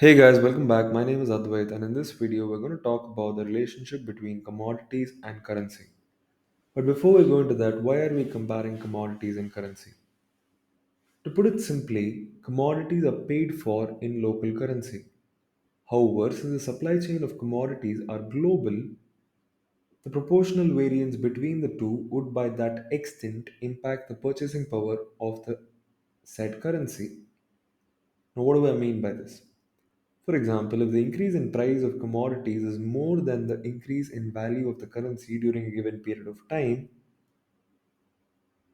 Hey guys, welcome back. My name is Advait, and in this video, we're going to talk about the relationship between commodities and currency. But before we go into that, why are we comparing commodities and currency? To put it simply, commodities are paid for in local currency. However, since the supply chain of commodities are global, the proportional variance between the two would by that extent impact the purchasing power of the said currency. Now, what do I mean by this? For example, if the increase in price of commodities is more than the increase in value of the currency during a given period of time,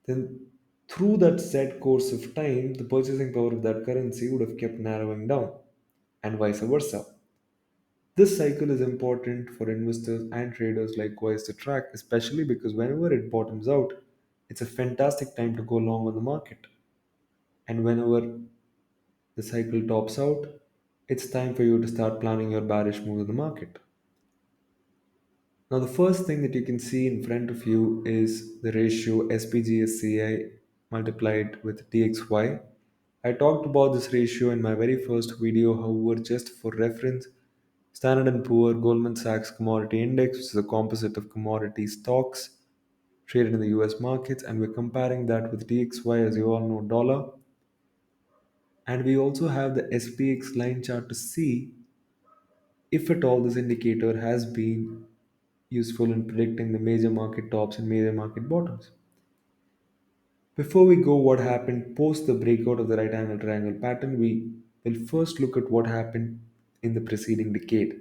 then through that said course of time, the purchasing power of that currency would have kept narrowing down, and vice versa. This cycle is important for investors and traders likewise to track, especially because whenever it bottoms out, it's a fantastic time to go long on the market. And whenever the cycle tops out, it's time for you to start planning your bearish move in the market. Now, the first thing that you can see in front of you is the ratio SPGSCI multiplied with DXY. I talked about this ratio in my very first video, however, just for reference, Standard & Poor Goldman Sachs Commodity Index, which is a composite of commodity stocks traded in the US markets, and we're comparing that with DXY, as you all know, dollar. And we also have the SPX line chart to see if at all this indicator has been useful in predicting the major market tops and major market bottoms. Before we go what happened post the breakout of the right angle triangle pattern, we will first look at what happened in the preceding decade.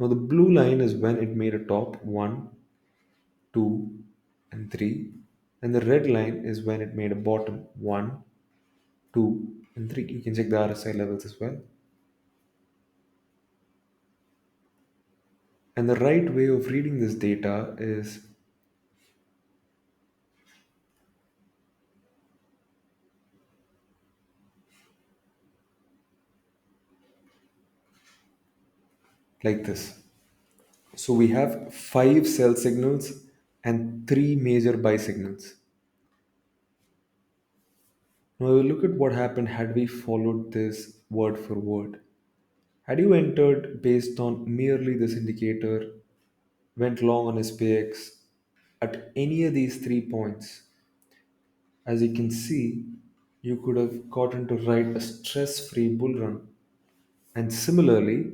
Now the blue line is when it made a top 1, 2 and 3, and the red line is when it made a bottom 1, 2 and 3. You can check the RSI levels as well. And the right way of reading this data is like this. So we have 5 sell signals and 3 major buy signals. Now we'll look at what happened had we followed this word for word. Had you entered based on merely this indicator, went long on SPX at any of these 3 points, as you can see, you could have gotten to ride a stress-free bull run. And similarly,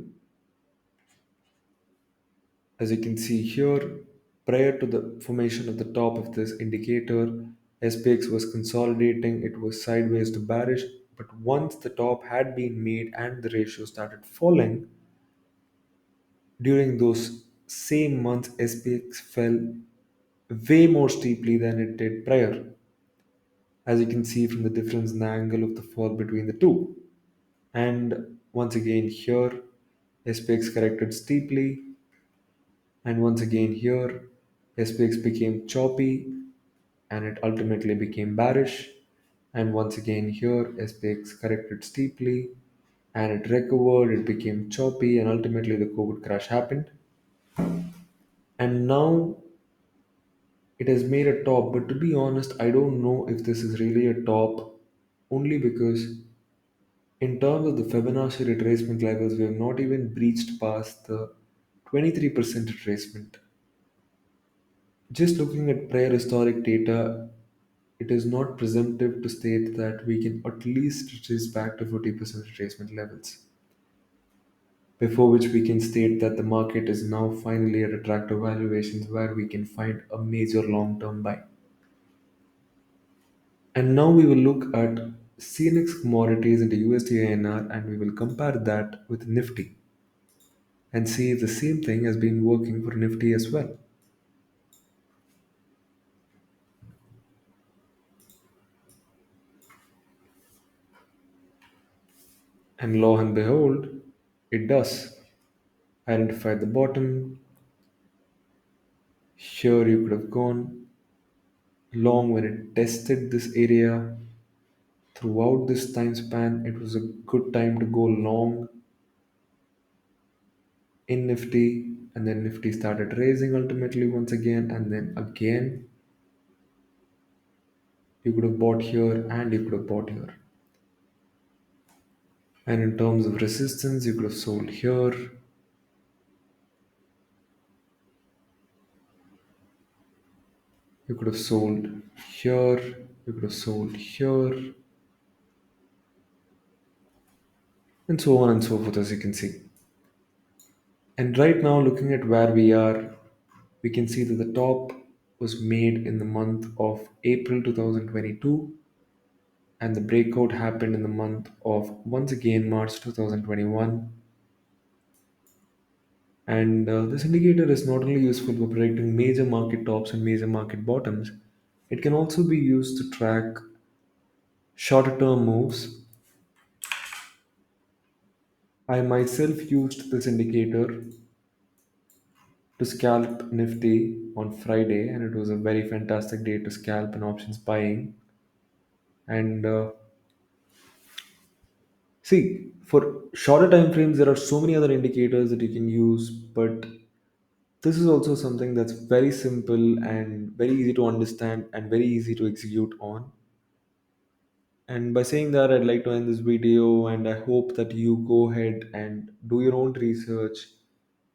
as you can see here, prior to the formation of the top of this indicator, SPX was consolidating, it was sideways to bearish. But once the top had been made and the ratio started falling, during those same months, SPX fell way more steeply than it did prior, as you can see from the difference in the angle of the fall between the two. And once again, here, SPX corrected steeply, and once again here, SPX became choppy and it ultimately became bearish. And once again here, SPX corrected steeply and it recovered, it became choppy, and ultimately the COVID crash happened. And now it has made a top, but to be honest, I don't know if this is really a top, only because in terms of the Fibonacci retracement levels, we have not even breached past the 23% retracement. Just looking at prior historic data, it is not presumptive to state that we can at least retrace back to 40% retracement levels, before which we can state that the market is now finally at attractive valuations where we can find a major long term buy. And now we will look at CNX commodities into USD INR and we will compare that with Nifty and see if the same thing has been working for Nifty as well. And lo and behold, it does. Identify the bottom. Here you could have gone long when it tested this area. Throughout this time span, it was a good time to go long in Nifty, and then Nifty started raising ultimately once again, and then again you could have bought here and you could have bought here. And in terms of resistance, you could have sold here, you could have sold here, you could have sold here, and so on and so forth, as you can see. And right now, looking at where we are, we can see that the top was made in the month of April 2022, and the breakout happened in the month of once again March 2021. And this indicator is not only useful for predicting major market tops and major market bottoms, it can also be used to track shorter term moves. I myself used this indicator to scalp Nifty on Friday, and it was a very fantastic day to scalp and options buying. And see, for shorter time frames, there are so many other indicators that you can use, but this is also something that's very simple and very easy to understand and very easy to execute on. And by saying that, I'd like to end this video, and I hope that you go ahead and do your own research,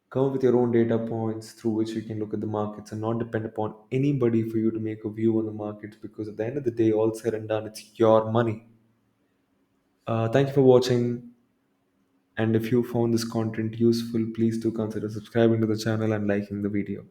come up with your own data points through which you can look at the markets and not depend upon anybody for you to make a view on the markets, because at the end of the day, all said and done, it's your money. Thank you for watching. And if you found this content useful, please do consider subscribing to the channel and liking the video.